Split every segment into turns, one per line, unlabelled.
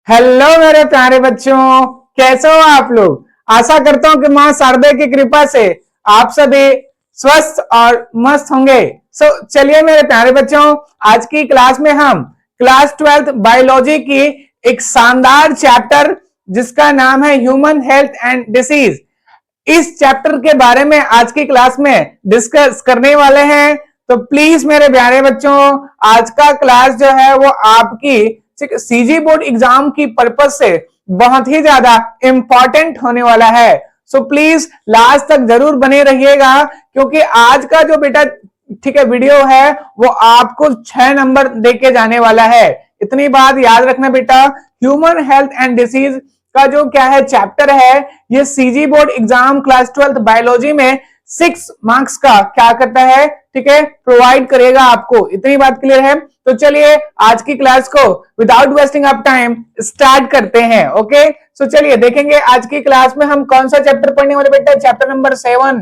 Hello मेरे प्यारे बच्चों, कैसे हो आप लोग। आशा करता हूं कि मां शारदा की कृपा से आप सभी स्वस्थ और मस्त होंगे। चलिए मेरे प्यारे बच्चों, आज की क्लास में हम क्लास 12th बायोलॉजी की एक शानदार चैप्टर जिसका नाम है ह्यूमन हेल्थ एंड डिसीज, इस चैप्टर के बारे में आज की क्लास में डिस्कस करने वाले हैं। तो प्लीज मेरे प्यारे बच्चों, आज का क्लास जो है वो आपकी सीजी बोर्ड एग्जाम की पर्पज से बहुत ही ज्यादा इंपॉर्टेंट होने वाला है। सो प्लीज लास्ट तक जरूर बने रहिएगा, क्योंकि आज का जो बेटा ठीक है वीडियो है वो आपको 6 नंबर देके जाने वाला है। इतनी बात याद रखना बेटा, ह्यूमन हेल्थ एंड डिसीज का जो क्या है चैप्टर है, ये CG board exam class 12th biology में 6 मार्क्स का क्या करता है, ठीक है, प्रोवाइड करेगा आपको। इतनी बात क्लियर है। तो चलिए आज की क्लास को without wasting of time start करते हैं। ओके, सो चलिए देखेंगे आज की क्लास में हम कौन सा चैप्टर पढ़ने वाले बेटा। चैप्टर नंबर 7,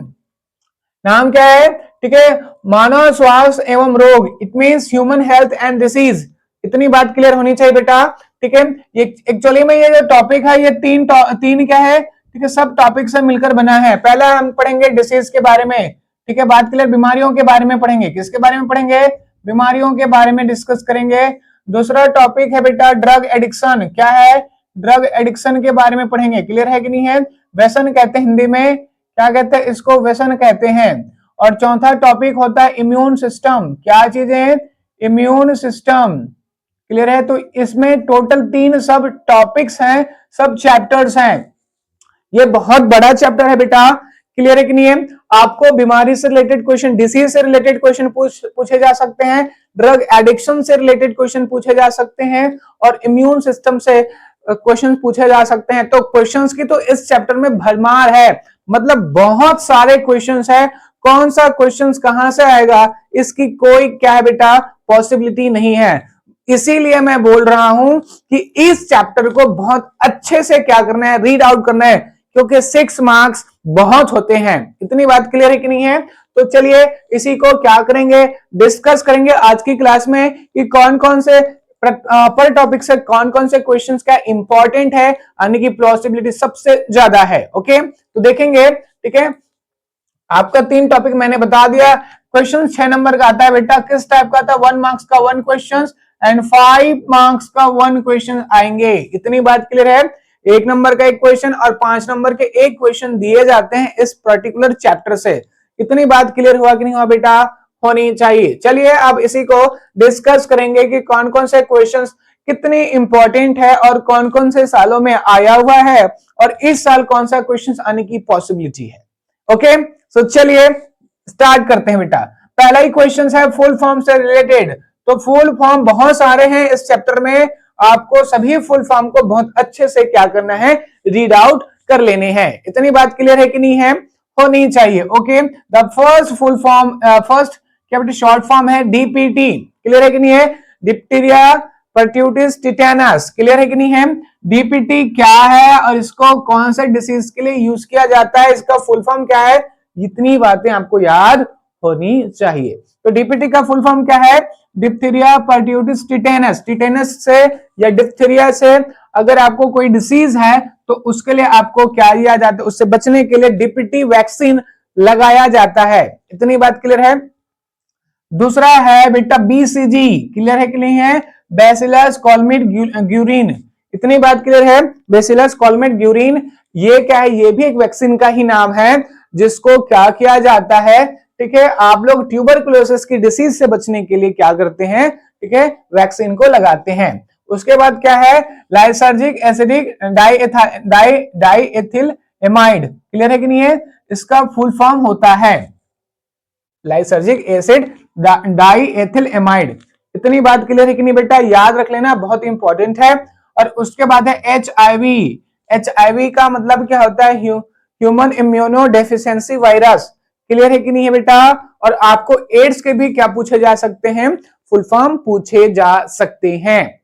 नाम क्या है, ठीक है, मानव स्वास्थ्य एवं रोग, it means human health and disease. इतनी बात क्लियर होनी चाहिए बेटा, ठीक है। ये एक्चुअली में ये जो टॉपिक है ये तीन क्या है, ठीक है, सब टॉपिक से मिलकर बना है। पहला हम पढ़ेंगे डिसीज के बारे में, ठीक है, बात क्लियर, बीमारियों के बारे में पढ़ेंगे। किसके बारे में पढ़ेंगे, बीमारियों के बारे में डिस्कस करेंगे। दूसरा टॉपिक है बेटा ड्रग एडिक्शन, क्या है, ड्रग एडिक्शन के बारे में पढ़ेंगे। क्लियर है कि नहीं है, व्यसन कहते हैं हिंदी में, क्या कहते हैं इसको, व्यसन कहते हैं। और चौथा टॉपिक होता है इम्यून सिस्टम, क्या चीजें, इम्यून सिस्टम। क्लियर है, तो इसमें टोटल 3 सब टॉपिक्स हैं, सब चैप्टर्स हैं। ये बहुत बड़ा चैप्टर है बेटा, क्लियर है कि नहीं है। आपको बीमारी से रिलेटेड क्वेश्चन, डिसीज से रिलेटेड क्वेश्चन पूछे जा सकते हैं, ड्रग एडिक्शन से रिलेटेड क्वेश्चन पूछे जा सकते हैं, और इम्यून सिस्टम से क्वेश्चन पूछे जा सकते हैं। तो क्वेश्चंस की तो इस चैप्टर में भरमार है, मतलब बहुत सारे क्वेश्चंस है। कौन सा क्वेश्चंस कहां से आएगा इसकी कोई क्या है बेटा पॉसिबिलिटी नहीं है। इसीलिए मैं बोल रहा हूं कि इस चैप्टर को बहुत अच्छे से क्या करना है, रीड आउट करना है, क्योंकि 6 मार्क्स बहुत होते हैं। इतनी बात क्लियर है कि नहीं है। तो चलिए इसी को क्या करेंगे, डिस्कस करेंगे आज की क्लास में कि कौन कौन से पर टॉपिक से कौन कौन से क्वेश्चंस क्या इंपॉर्टेंट है, आने की पॉसिबिलिटी सबसे ज्यादा है। ओके, तो देखेंगे, ठीक है। आपका 3 टॉपिक मैंने बता दिया। क्वेश्चन 6 नंबर का आता है बेटा, किस टाइप का आता है, 1 मार्क्स का 1 क्वेश्चन एंड 5 मार्क्स का 1 क्वेश्चन आएंगे। इतनी बात क्लियर है। 1 नंबर का 1 क्वेश्चन और 5 नंबर के 1 क्वेश्चन दिए जाते हैं इस पर्टिकुलर चैप्टर से। इतनी बात क्लियर हुआ कि नहीं हुआ बेटा, होनी चाहिए। चलिए अब इसी को डिस्कस करेंगे कि कौन कौन से क्वेश्चंस कितने इंपॉर्टेंट है और कौन कौन से सालों में आया हुआ है, और इस साल कौन सा क्वेश्चंस आने की पॉसिबिलिटी है। ओके, सो चलिए स्टार्ट करते हैं बेटा। पहला ही क्वेश्चन है फुल फॉर्म से रिलेटेड। तो फुल फॉर्म बहुत सारे हैं इस चैप्टर में, आपको सभी फुल फॉर्म को बहुत अच्छे से क्या करना है, रीड आउट कर लेने हैं। इतनी बात क्लियर है कि नहीं है, होनी चाहिए। Okay, the first full form, first क्या बेटा शॉर्ट फॉर्म है डीपीटी। क्लियर है कि नहीं है, डिप्टीरिया परट्यूटिस टिटेनस। क्लियर है कि नहीं है, डीपीटी क्या है और इसको कौन से डिसीज के लिए यूज किया जाता है, इसका फुल फॉर्म क्या है, इतनी बातें आपको याद होनी चाहिए। तो डीपीटी का फुल फॉर्म क्या है, डिप्थीरिया परट्यूटिस टिटेनस। टिटेनस से या डिप्थीरिया से अगर आपको कोई डिसीज है तो उसके लिए आपको क्या दिया जाता है, उससे बचने के लिए डीपीटी वैक्सीन लगाया जाता है। इतनी बात क्लियर है। दूसरा है बेटा बीसीजी। क्लियर है कि नहीं है, बैसिलस कॉलमिट ग्यूरिन। इतनी बात क्लियर है, बैसिलस कॉलमिट ग्यूरिन ये क्या है, ये भी एक वैक्सीन का ही नाम है, जिसको क्या किया जाता है, ठीक है, आप लोग ट्यूबरकुलोसिस की डिसीज से बचने के लिए क्या करते हैं, ठीक है, वैक्सीन को लगाते हैं। उसके बाद क्या है, lysergic acidic diethyl amide. Clear है कि नहीं है, इसका फुल फॉर्म होता है लाइसर्जिक एसिड डाइएथिल एमाइड। इतनी बात क्लियर है कि नहीं बेटा, याद रख लेना, बहुत इंपॉर्टेंट है। और उसके बाद है एचआईवी। एचआईवी का मतलब क्या होता है, human immuno deficiency virus. Clear है कि नहीं है बेटा। और आपको एड्स के भी क्या पूछे जा सकते हैं, फुल फॉर्म पूछे जा सकते हैं।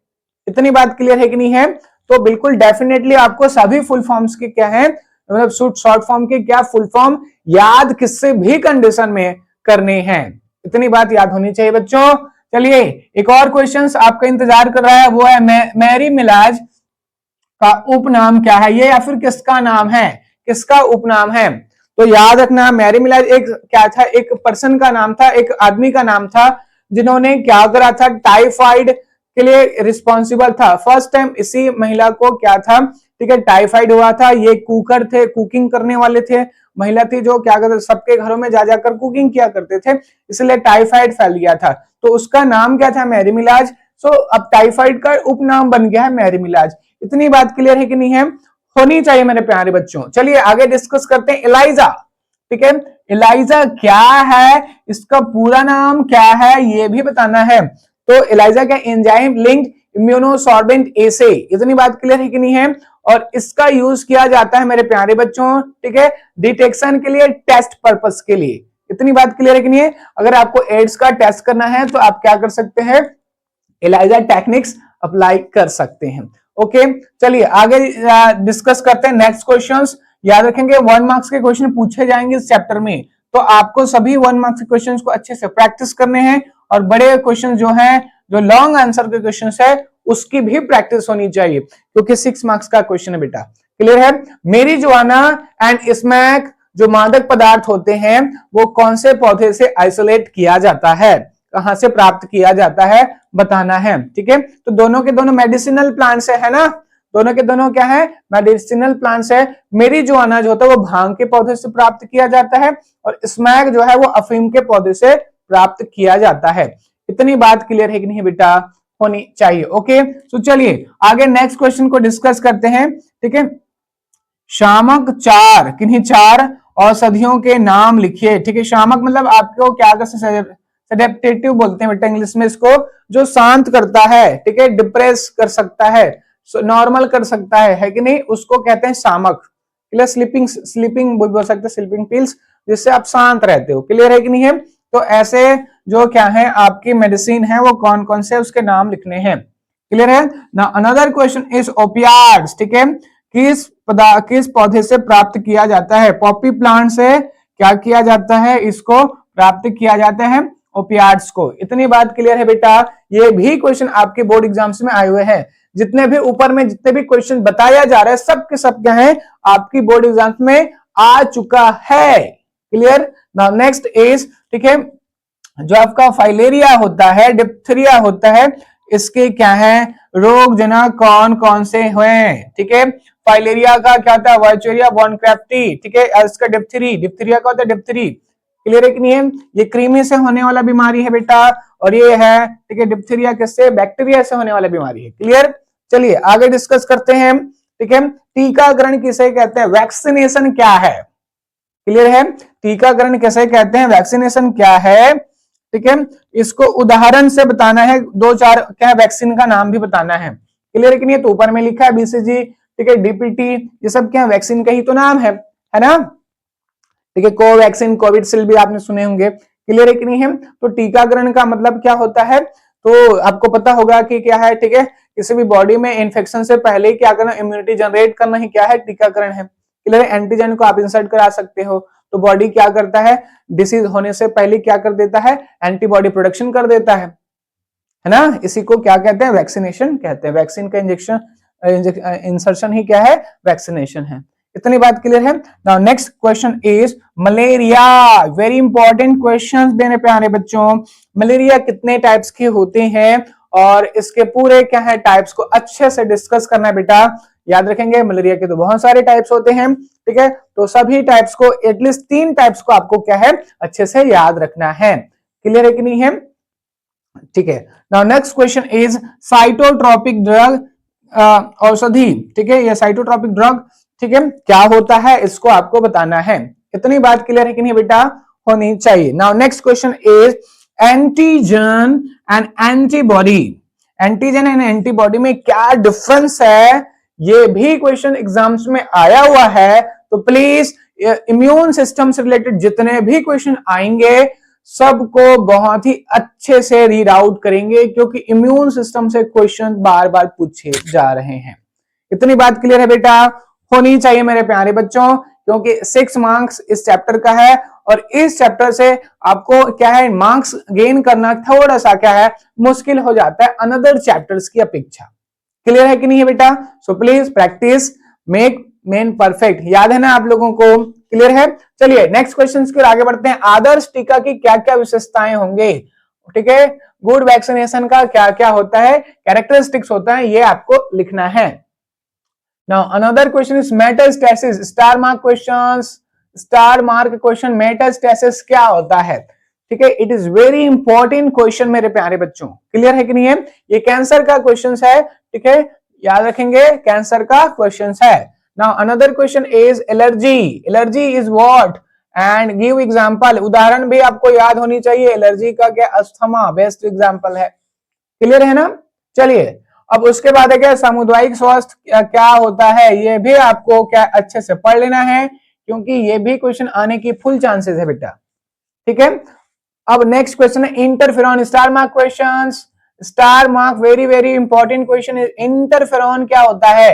इतनी बात क्लियर है कि नहीं है। तो बिल्कुल डेफिनेटली आपको सभी फुल फॉर्म्स के क्या है, मतलब शॉर्ट फॉर्म के क्या फुल फॉर्म याद किससे भी कंडीशन में करने हैं। इतनी बात याद होनी चाहिए बच्चों। चलिए एक और क्वेश्चन आपका इंतजार कर रहा है, वो है मैरी मिलाज का उपनाम क्या है, ये या फिर किसका नाम है, किसका उपनाम है। तो याद रखना मैरी मिलाज एक क्या था, एक पर्सन का नाम था, एक आदमी का नाम था जिन्होंने क्या करा था, टाइफाइड के लिए रिस्पॉन्सिबल था। फर्स्ट टाइम इसी महिला को क्या था, ठीक है, टाइफाइड हुआ था। ये कुकर थे, कुकिंग करने वाले थे, महिला थी जो क्या करते सबके घरों में जा जाकर कुकिंग किया करते थे, इसलिए टाइफाइड फैल गया था। तो उसका नाम क्या था, मैरी मिलाज। सो अब टाइफाइड का उपनाम बन गया है मैरी मिलाज। इतनी बात क्लियर है कि नहीं है, होनी चाहिए मेरे प्यारे बच्चों। चलिए आगे डिस्कस करते हैं एलाइजा, ठीक है। एलाइजा क्या है, इसका पूरा नाम क्या है ये भी बताना है। तो एलाइजा क्या, एंजाइम लिंक्ड इम्यूनोसॉर्बेंट एसे, इतनी बात क्लियर है कि नहीं है। और इसका यूज किया जाता है मेरे प्यारे बच्चों, ठीक है, डिटेक्शन के लिए, टेस्ट पर्पस के लिए। इतनी बात क्लियर है कि नहीं है। अगर आपको एड्स का टेस्ट करना है तो आप क्या कर सकते हैं, एलाइजा टेक्निक्स अप्लाई कर सकते हैं। ओके, चलिए आगे डिस्कस करते हैं नेक्स्ट क्वेश्चंस। याद रखेंगे 1 मार्क्स के क्वेश्चन पूछे जाएंगे इस चैप्टर में, तो आपको सभी 1 मार्क्स के क्वेश्चंस को अच्छे से प्रैक्टिस करने हैं। और बड़े क्वेश्चन जो हैं, जो लॉन्ग आंसर के क्वेश्चंस है, उसकी भी प्रैक्टिस होनी चाहिए, क्योंकि 6 मार्क्स का क्वेश्चन है बेटा। क्लियर है। मेरिजुआना एंड स्मैक जो मादक पदार्थ होते हैं, वो कौन से पौधे से आइसोलेट किया जाता है, कहां से प्राप्त किया जाता है, बताना है। ठीक है, तो दोनों के दोनों मेडिसिनल प्लांट्स है ना, दोनों के दोनों क्या है, मेडिसिनल प्लांट्स है। मेरिजुआना जो होता है वो भांग के पौधे से प्राप्त किया जाता है, और स्मैक जो है वो अफीम के पौधे से प्राप्त किया जाता है। इतनी बात क्लियर है कि नहीं बेटा, होनी चाहिए। ओके, तो चलिए आगे नेक्स्ट क्वेश्चन को डिस्कस करते हैं। ठीक है, शामक चार, किन्हीं 4 औषधियों के नाम लिखिए। ठीक है, शामक मतलब आपको क्या कर सेडेप्टेटिव बोलते हैं बेटा इंग्लिश में इसको, जो शांत करता है, ठीक है, डिप्रेस कर सकता है, नॉर्मल कर सकता है कि नहीं, उसको कहते हैं शामक। क्लियर, स्लीपिंग स्लीपिंग बोल सकते हैं, स्लीपिंग पिल्स, जिससे आप शांत रहते हो। क्लियर है कि नहीं है। तो ऐसे जो क्या है आपकी मेडिसिन है वो कौन कौन से उसके नाम लिखने हैं। क्लियर है ना। अनदर क्वेश्चन इज ओपियाट्स, ठीक है, किस पौधे से प्राप्त किया जाता है, पॉपी प्लांट से क्या किया जाता है, इसको प्राप्त किया जाता है ओपियाट्स को। इतनी बात क्लियर है बेटा। ये भी क्वेश्चन आपके बोर्ड एग्जाम्स में आए हुए हैं। जितने भी ऊपर में जितने भी क्वेश्चन बताया जा रहा है, सब के सब क्या है आपकी बोर्ड एग्जाम्स में आ चुका है। क्लियर। नाउ नेक्स्ट इज, ठीक है, जो आपका फाइलेरिया होता है, डिप्थीरिया होता है, इसके क्या है रोग जनक कौन कौन से हुए। ठीक है, फाइलेरिया का क्या होता है, वाइचेरिया बॉर्नक्राफ्टी। ठीक है, इसका डिप्थीरिया का होता है डिप्थीरी। क्लियर है कि नहीं है। ये कृमि से होने वाला बीमारी है बेटा, और ये है, ठीक है, डिप्थीरिया किससे, बैक्टीरिया से होने वाला बीमारी है। क्लियर। चलिए आगे डिस्कस करते हैं। ठीक है, टीकाकरण किसे कहते हैं, वैक्सीनेशन क्या है। क्लियर है, टीकाकरण किसे कहते हैं, वैक्सीनेशन क्या है। ठीक है, इसको उदाहरण से बताना है, 2-4 क्या वैक्सीन का नाम भी बताना है। क्लियर है कि नहीं। तो ऊपर में लिखा है बीसीजी, ठीक है, डीपीटी, ये सब क्या वैक्सीन का ही तो नाम है ना। ठीक है, कोवैक्सीन, कोविडशील्ड भी आपने सुने होंगे। क्लियर है कि नहीं है। तो टीकाकरण का मतलब क्या होता है, तो आपको पता होगा कि क्या है, ठीक है, किसी भी बॉडी में इन्फेक्शन से पहले क्या करना, इम्यूनिटी जनरेट करना ही क्या है, टीकाकरण है। क्लियर है, एंटीजन को आप इंसर्ट करा सकते हो, तो बॉडी क्या करता है, डिसीज होने से पहले क्या कर देता है, एंटीबॉडी प्रोडक्शन कर देता है ना। इसी को क्या कहते हैं, वैक्सीनेशन कहते हैं। वैक्सीन का इंजेक्शन इंसर्शन ही क्या है, वैक्सीनेशन है। इतनी बात क्लियर है। Now next question is malaria, very important question मेरे प्यारे बच्चों। मलेरिया कितने टाइप्स के होते हैं, और इसके पूरे क्या है टाइप्स को अच्छे से डिस्कस करना है बेटा। याद रखेंगे मलेरिया के तो बहुत सारे टाइप्स होते हैं। ठीक है, तो सभी टाइप्स को, एटलीस्ट 3 टाइप्स को आपको क्या है अच्छे से याद रखना है। क्लियर है कि नहीं है। ठीक है, now next question is cytotropic drug, औषधि। ठीक है, ये साइटोट्रोपिक ड्रग, ठीक है, क्या होता है इसको आपको बताना है। इतनी बात क्लियर है कि नहीं बेटा, होनी चाहिए। Now next question is antigen and antibody. Antigen and antibody में क्या डिफरेंस है, ये भी क्वेश्चन एग्जाम्स में आया हुआ है। तो प्लीज इम्यून सिस्टम से रिलेटेड जितने भी क्वेश्चन आएंगे सबको बहुत ही अच्छे से रीड आउट करेंगे, क्योंकि इम्यून सिस्टम से क्वेश्चन बार बार पूछे जा रहे हैं। इतनी बात क्लियर है बेटा, होनी चाहिए मेरे प्यारे बच्चों, क्योंकि 6 मार्क्स इस चैप्टर का है, और इस चैप्टर से आपको क्या है मार्क्स गेन करना थोड़ा सा क्या है मुश्किल हो जाता है अनदर चैप्टर्स की अपेक्षा। क्लियर है कि नहीं है बेटा? So please practice make main perfect, याद है ना आप लोगों को? क्लियर है? चलिए नेक्स्ट क्वेश्चन की ओर आगे बढ़ते हैं। आदर्श टीका की क्या क्या विशेषताएं होंगे? ठीक है, गुड वैक्सीनेशन का क्या क्या होता है, कैरेक्टरिस्टिक्स होता है, ये आपको लिखना है। Now another question is metastasis, star mark questions, star mark question, metastasis क्या होता है? ठीक है, it is very important question मेरे प्यारे बच्चों, क्लियर है कि नहीं है? ये कैंसर का क्वेश्चन है, ठीक है, याद रखेंगे कैंसर का क्वेश्चन है। Now another question is allergy, allergy is what and give example, उदाहरण भी आपको याद होनी चाहिए। एलर्जी का क्या? अस्थमा बेस्ट एग्जांपल है, क्लियर है ना? चलिए अब उसके बाद है क्या, सामुदायिक स्वास्थ्य क्या होता है, ये भी आपको क्या अच्छे से पढ़ लेना है, क्योंकि ये भी क्वेश्चन आने की फुल चांसेस है बेटा। ठीक है, अब नेक्स्ट क्वेश्चन है interferon, star mark questions, star mark very very important question है। इंटरफेरॉन क्या होता है?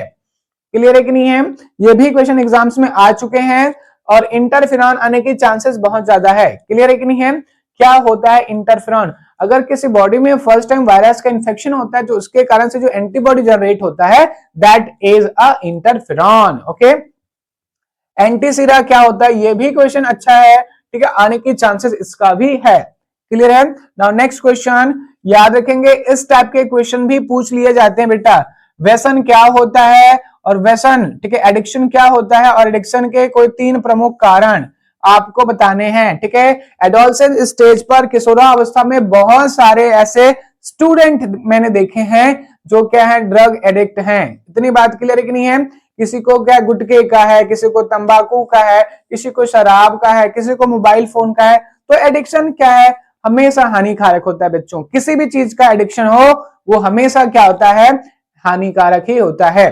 क्लियर है कि नहीं है? ये भी क्वेश्चन एग्जाम्स में आ चुके हैं और इंटरफेरॉन आने की चांसेस बहुत ज्यादा है। क्लियर है कि नहीं है? क्या होता है इंटरफेरॉन? अगर किसी बॉडी में फर्स्ट टाइम वायरस का इंफेक्शन होता है तो उसके कारण से जो एंटीबॉडी जनरेट होता है that is a interferon. Okay, antisera क्या होता है? ये भी क्वेश्चन अच्छा है, ठीक है, आने की चांसेस इसका भी है। क्लियर है? नाउ नेक्स्ट क्वेश्चन याद रखेंगे, इस टाइप के क्वेश्चन भी पूछ लिए जाते हैं बेटा। व्यसन क्या होता है और व्यसन, ठीक है, एडिक्शन क्या होता है और एडिक्शन के कोई 3 प्रमुख कारण आपको बताने हैं। ठीक है, एडोलसेंस स्टेज पर किशोरावस्था में बहुत सारे ऐसे स्टूडेंट मैंने देखे हैं जो क्या है, ड्रग एडिक्ट हैं। इतनी बात क्लियर है कि नहीं है? किसी को क्या गुटखे का है, किसी को तंबाकू का है, किसी को शराब का है, किसी को मोबाइल फोन का है। तो एडिक्शन क्या है? हमेशा हानिकारक होता है बच्चों। किसी भी चीज का एडिक्शन हो वो हमेशा क्या होता है? हानिकारक ही होता है।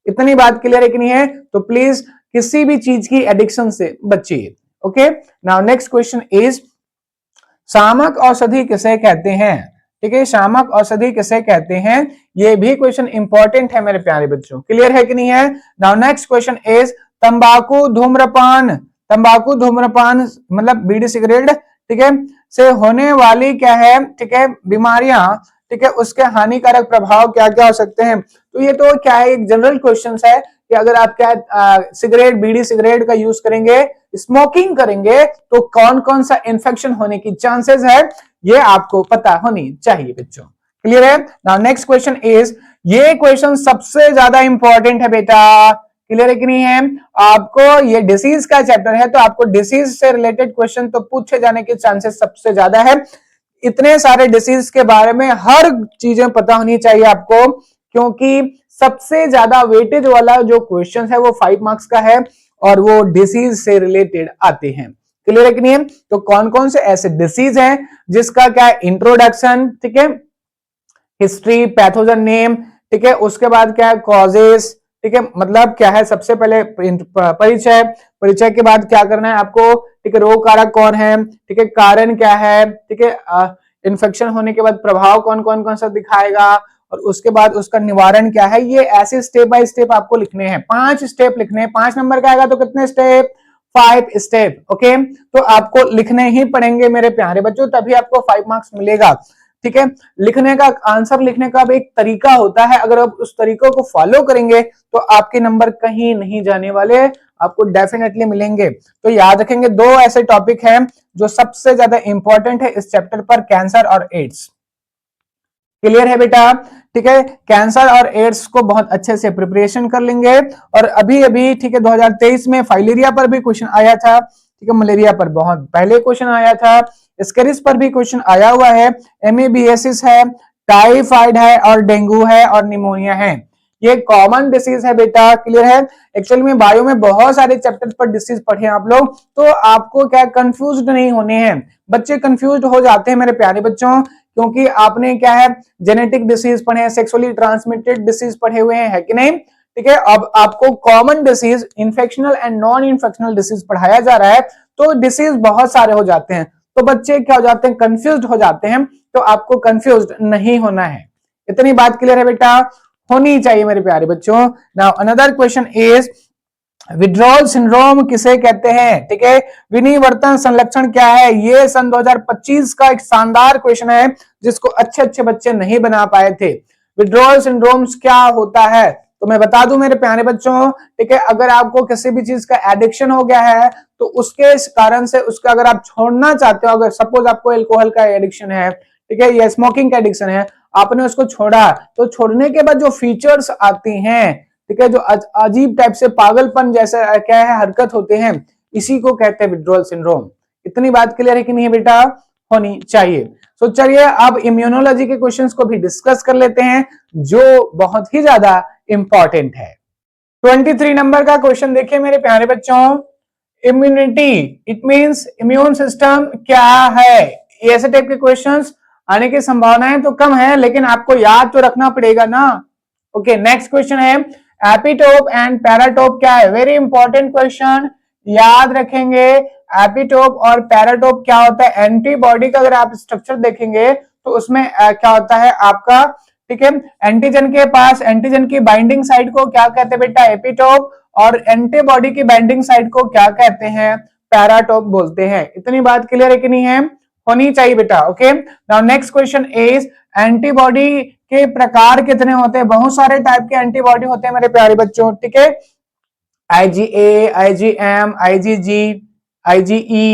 इतनी बात क्लियर है कि नहीं है? तो प्लीज किसी भी चीज की एडिक्शन से बचिए। Okay, now next question is शामक औषधि किसे कहते हैं? ठीक है, शामक औषधि किसे कहते हैं? ये भी क्वेश्चन इंपॉर्टेंट है मेरे प्यारे बच्चों, क्लियर है कि नहीं है? नाउ नेक्स्ट क्वेश्चन इज तंबाकू धूम्रपान, तंबाकू धूम्रपान मतलब बीड़ी सिगरेट, ठीक है, से होने वाली क्या है, ठीक है, बीमारियां, ठीक है, उसके हानिकारक प्रभाव क्या क्या हो सकते हैं? तो ये तो क्या है, एक जनरल क्वेश्चन है कि अगर आप क्या सिगरेट, बीड़ी सिगरेट का यूज करेंगे, स्मोकिंग करेंगे तो कौन कौन सा इन्फेक्शन होने की चांसेस है, ये आपको पता होनी चाहिए बच्चों। क्लियर है? नाउ नेक्स्ट क्वेश्चन इज, ये क्वेश्चन सबसे ज्यादा इंपॉर्टेंट है बेटा, क्लियर है कि नहीं है? आपको ये डिसीज का चैप्टर है तो आपको डिसीज से रिलेटेड क्वेश्चन तो पूछे जाने के चांसेस सबसे ज्यादा है। इतने सारे डिसीज के बारे में हर चीजें पता होनी चाहिए आपको, क्योंकि सबसे ज्यादा वेटेज वाला जो क्वेश्चन है वो 5 मार्क्स का है और वो डिसीज से रिलेटेड आते हैं। क्लियर है कि नहीं? तो कौन कौन से ऐसे डिसीज हैं जिसका क्या इंट्रोडक्शन, ठीक है, हिस्ट्री, पैथोजन नेम, ठीक है, उसके बाद क्या है कॉजेस, ठीक है, मतलब क्या है सबसे पहले परिचय, परिचय के बाद क्या करना है आपको, ठीक है, रोग कारक कौन है, ठीक है, कारण क्या है, ठीक है, इन्फेक्शन होने के बाद प्रभाव कौन कौन कौन सा दिखाएगा और उसके बाद उसका निवारण क्या है। ये ऐसे स्टेप बाय स्टेप आपको लिखने हैं, 5 स्टेप लिखने हैं। 5 नंबर का आएगा तो कितने स्टेप? 5 स्टेप। ओके, तो आपको लिखने ही पड़ेंगे मेरे प्यारे बच्चों, तभी आपको 5 मार्क्स मिलेगा। ठीक है, लिखने का आंसर लिखने का भी एक तरीका होता है, अगर आप उस तरीकों को फॉलो करेंगे तो आपके नंबर कहीं नहीं जाने वाले, आपको डेफिनेटली मिलेंगे। तो याद रखेंगे 2 ऐसे टॉपिक हैं जो सबसे ज्यादा इंपॉर्टेंट है इस चैप्टर पर, कैंसर और एड्स। क्लियर है बेटा? ठीक है, कैंसर और एड्स को बहुत अच्छे से प्रिपरेशन कर लेंगे। और अभी अभी ठीक है 2023 में फाइलेरिया पर भी क्वेश्चन आया था, ठीक है, मलेरिया पर बहुत पहले क्वेश्चन आया था, स्कैरिस पर भी क्वेश्चन आया हुआ है, एमईबीएसिस है, टाइफाइड है और डेंगू है और निमोनिया है। ये कॉमन डिसीज है बेटा, क्लियर है? एक्चुअली में बायो में बहुत सारे चैप्टर पर डिसीज पढ़े हैं आप लोग, तो आपको क्या कंफ्यूज्ड नहीं होने हैं। बच्चे कंफ्यूज्ड हो जाते हैं मेरे प्यारे बच्चों, क्योंकि आपने क्या है जेनेटिक डिसीज पढ़े हैं, सेक्सुअली ट्रांसमिटेड डिसीज पढ़े हुए हैं, है कि नहीं? ठीक है, अब आपको common disease, infectional and non infectional disease पढ़ाया जा रहा है, तो डिसीज बहुत सारे हो जाते हैं, तो बच्चे क्या हो जाते हैं, कंफ्यूज्ड हो जाते हैं। तो आपको कंफ्यूज्ड नहीं होना है, इतनी बात क्लियर है बेटा, होनी चाहिए मेरे प्यारे बच्चों। Now another question is withdrawal syndrome किसे कहते हैं? ठीक है, विनिवर्तन संलक्षण क्या है? ये सन 2025 का एक शानदार क्वेश्चन है जिसको अच्छे अच्छे बच्चे नहीं बना पाए थे। विड्रॉल सिंड्रोम्स क्या होता है? तो मैं बता दूं मेरे प्यारे बच्चों, ठीक है, अगर आपको किसी भी चीज का एडिक्शन हो गया है तो उसके कारण से उसका अगर आप छोड़ना चाहते हो, अगर सपोज आपको अल्कोहल का एडिक्शन है, ठीक है, या स्मोकिंग का एडिक्शन है, आपने उसको छोड़ा, तो छोड़ने के बाद जो फीचर्स आती हैं, ठीक है, जो अजीब टाइप से पागलपन जैसा क्या है हरकत होते हैं, इसी को कहते हैं विड्रॉल सिंड्रोम। इतनी बात क्लियर है कि नहीं बेटा? होनी चाहिए। तो चलिए अब इम्यूनोलॉजी के क्वेश्चंस को भी डिस्कस कर लेते हैं जो बहुत ही ज्यादा इंपॉर्टेंट है। 23 नंबर का क्वेश्चन देखिए मेरे प्यारे बच्चों, immunity it means immune system क्या है? ऐसे टाइप के क्वेश्चंस आने की संभावनाएं तो कम है, लेकिन आपको याद तो रखना पड़ेगा ना। ओके, नेक्स्ट क्वेश्चन है एपिटोप एंड पैराटोप क्या है? वेरी इंपॉर्टेंट क्वेश्चन, याद रखेंगे। एपिटोप और पैराटोप क्या होता है? एंटीबॉडी का अगर आप स्ट्रक्चर देखेंगे तो उसमें क्या होता है आपका, ठीक है, एंटीजन के पास एंटीजन की बाइंडिंग साइट को क्या कहते हैं बेटा? एपिटोप, और एंटीबॉडी की बाइंडिंग साइट को क्या कहते हैं? पैराटोप बोलते हैं। इतनी बात क्लियर है कि नहीं है? होनी चाहिए बेटा। Okay, now next question is antibody के प्रकार कितने होते हैं? बहुत सारे टाइप के एंटीबॉडी होते हैं मेरे प्यारे बच्चों, ठीक है, IgA, IgM, IgG, IgE,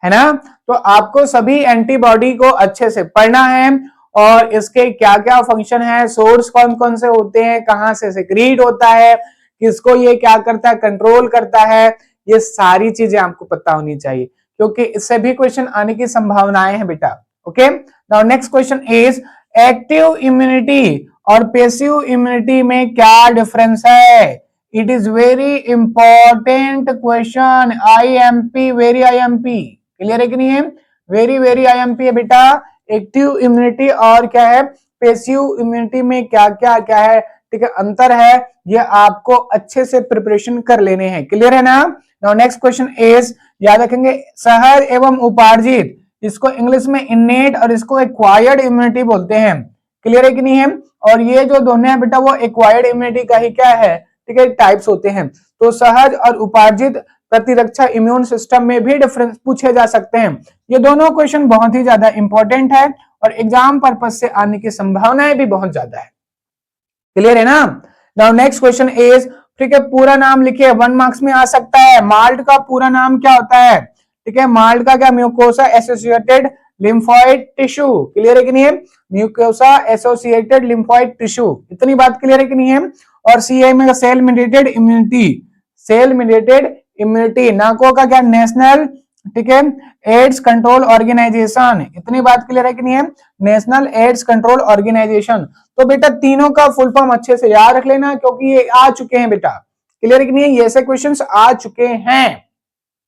है ना? तो आपको सभी एंटीबॉडी को अच्छे से पढ़ना है और इसके क्या क्या फंक्शन है, सोर्स कौन कौन से होते हैं, कहां से सिक्रीट होता है, किसको ये क्या करता है, कंट्रोल करता है, ये सारी चीजें आपको पता होनी चाहिए क्योंकि इससे भी क्वेश्चन आने की संभावनाएं हैं बेटा। Okay, now next question is active immunity और पैसिव इम्यूनिटी में क्या डिफरेंस है? It is very important question, IMP, very IMP, clear है कि नहीं है? वेरी वेरी IMP है बेटा। एक्टिव इम्यूनिटी और क्या है पैसिव इम्यूनिटी में क्या क्या क्या है, ठीक है, अंतर है, ये आपको अच्छे से प्रिपरेशन कर लेने हैं। क्लियर है ना? नाउ नेक्स्ट क्वेश्चन इज, याद रखेंगे, सहज एवं उपार्जित, इसको इंग्लिश में इनेट और इसको एक्वायर्ड इम्यूनिटी बोलते हैं। क्लियर है कि नहीं है? और ये जो दोनों है बेटा वो एक्वायर्ड इम्यूनिटी का ही क्या है, ठीक है, टाइप्स होते हैं। तो सहज और उपार्जित प्रतिरक्षा इम्यून सिस्टम में भी डिफरेंस पूछे जा सकते हैं। ये दोनों क्वेश्चन बहुत ही ज्यादा इंपॉर्टेंट है और एग्जाम पर्पज से आने की संभावनाएं भी बहुत ज्यादा है। क्लियर है ना? नाउ नेक्स्ट क्वेश्चन इज, ठीक है, पूरा नाम लिखिए, 1 मार्क्स में आ सकता है। माल्ट का पूरा नाम क्या होता है? ठीक है, माल्ट का क्या? Mucosa associated lymphoid tissue. Clear है कि नहीं है? Mucosa associated lymphoid tissue. इतनी बात क्लियर है कि नहीं है? और CA में cell mediated immunity, cell mediated immunity. NACO का क्या? नेशनल, ठीक है, एड्स कंट्रोल ऑर्गेनाइजेशन। इतनी बात क्लियर है कि नहीं है? National AIDS control organisation. तो बेटा तीनों का फुल फॉर्म अच्छे से याद रख लेना क्योंकि ये आ चुके हैं बेटा। क्लियर है कि नहीं है? ये ऐसे क्वेश्चंस आ चुके हैं।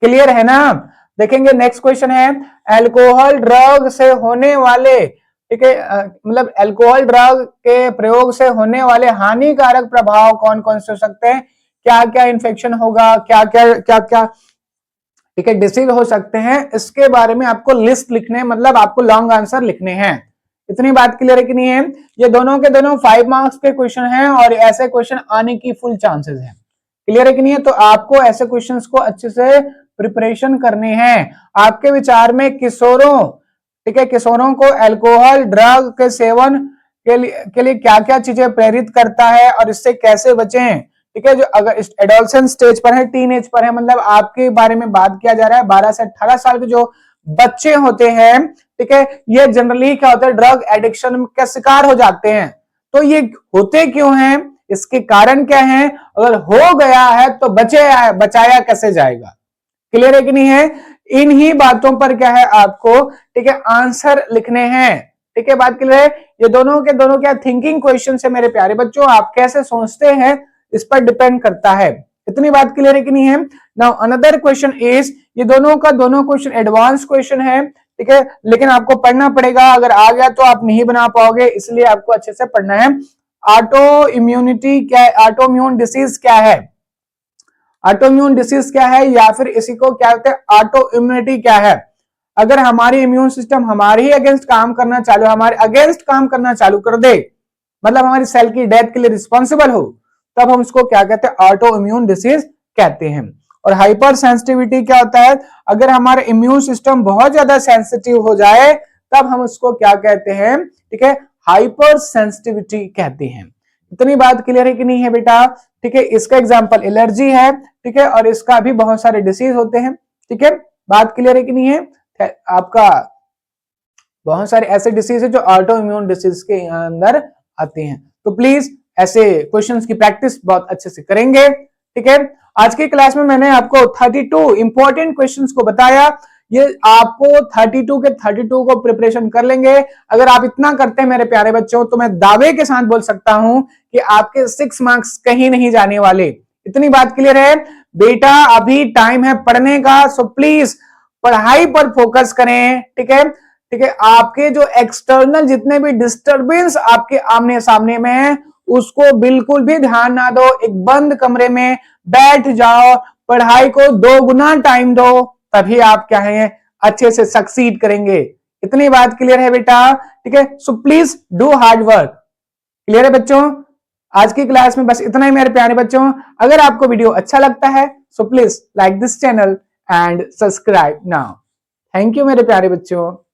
क्लियर है ना? देखेंगे नेक्स्ट क्वेश्चन है, अल्कोहल ड्रग से होने वाले, ठीक है, मतलब अल्कोहल ड्रग के प्रयोग से होने वाले हानिकारक प्रभाव कौन कौन से हो सकते हैं? क्या क्या इन्फेक्शन होगा, क्या क्या क्या क्या, ठीक है, डिसीज हो सकते हैं, इसके बारे में आपको लिस्ट लिखने, मतलब आपको लॉन्ग आंसर लिखने हैं। इतनी बात क्लियर है कि नहीं है? ये दोनों के दोनों 5 मार्क्स के क्वेश्चन हैं और ऐसे क्वेश्चन आने की फुल चांसेस हैं। क्लियर है कि नहीं है? तो आपको ऐसे क्वेश्चंस को अच्छे से प्रिपरेशन करने हैं। आपके विचार में किशोरों, ठीक है, किशोरों को अल्कोहल ड्रग के सेवन के लिए क्या क्या चीजें प्रेरित करता है और इससे कैसे बचें? ठीक है, जो अगर एडोलसेंस स्टेज पर है, टीन एज पर है, मतलब आपके बारे में बात किया जा रहा है, 12 से 18 साल के जो बच्चे होते हैं, ठीक है, ये जनरली क्या होता है, ड्रग एडिक्शन का शिकार हो जाते हैं। तो ये होते क्यों हैं, इसके कारण क्या है, अगर हो गया है तो बचाया कैसे जाएगा? क्लियर है कि नहीं है? इन्हीं बातों पर क्या है आपको, ठीक है, आंसर लिखने हैं। ठीक है, बात क्लियर है? ये दोनों के दोनों क्या थिंकिंग क्वेश्चन है मेरे प्यारे बच्चों, आप कैसे सोचते हैं इस पर डिपेंड करता है। इतनी बात क्लियर है कि नहीं है? नाउ अनदर क्वेश्चन इज, ये दोनों का दोनों क्वेश्चन एडवांस क्वेश्चन है, ठीक है, लेकिन आपको पढ़ना पड़ेगा, अगर आ गया तो आप नहीं बना पाओगे, इसलिए आपको अच्छे से पढ़ना है। ऑटो इम्यूनिटी क्या है? ऑटो इम्यून डिसीज क्या है? ऑटो इम्यून डिसीज क्या है, या फिर इसी को क्या कहते हैं, ऑटो इम्यूनिटी क्या है? अगर हमारी इम्यून सिस्टम हमारे ही अगेंस्ट काम करना चालू, हमारे अगेंस्ट काम करना चालू कर दे, मतलब हमारी सेल की डेथ के लिए रिस्पॉन्सिबल हो, तब हम उसको क्या कहते हैं, ऑटो इम्यून डिसीज कहते हैं। और हाइपर सेंसिटिविटी क्या होता है, अगर हमारा इम्यून सिस्टम बहुत ज्यादा सेंसिटिव हो जाए तब हम उसको क्या कहते हैं, ठीक है, हाइपर सेंसिटिविटी कहते हैं। इतनी बात क्लियर है कि नहीं है बेटा? ठीक है, इसका एग्जांपल एलर्जी है, ठीक है, और इसका भी बहुत सारे डिसीज होते हैं। ठीक है, बात क्लियर है कि नहीं है? आपका बहुत सारे ऐसे डिसीज है जो ऑटो इम्यून डिसीज के अंदर आते हैं। तो प्लीज ऐसे क्वेश्चंस की प्रैक्टिस बहुत अच्छे से करेंगे। ठीक है, आज की क्लास में मैंने आपको 32 इंपॉर्टेंट क्वेश्चंस को बताया। ये आपको 32 के 32 को प्रिपरेशन कर लेंगे। अगर आप इतना करते हैं मेरे प्यारे बच्चों, तो मैं दावे के साथ बोल सकता हूं कि आपके 6 मार्क्स कहीं नहीं जाने वाले। इतनी बात क्लियर है बेटा? अभी टाइम है पढ़ने का, सो प्लीज पढ़ाई पर फोकस करें। ठीक है, ठीक है, आपके जो एक्सटर्नल जितने भी डिस्टरबेंस आपके आमने सामने में है, उसको बिल्कुल भी ध्यान ना दो। एक बंद कमरे में बैठ जाओ, पढ़ाई को 2 गुना टाइम दो, तभी आप क्या है अच्छे से सक्सीड करेंगे। इतनी बात क्लियर है बेटा? ठीक है, so please do hard work. Clear है बच्चों? आज की क्लास में बस इतना ही मेरे प्यारे बच्चों। अगर आपको वीडियो अच्छा लगता है so please like this channel and subscribe now. Thank you मेरे प्यारे बच्चों।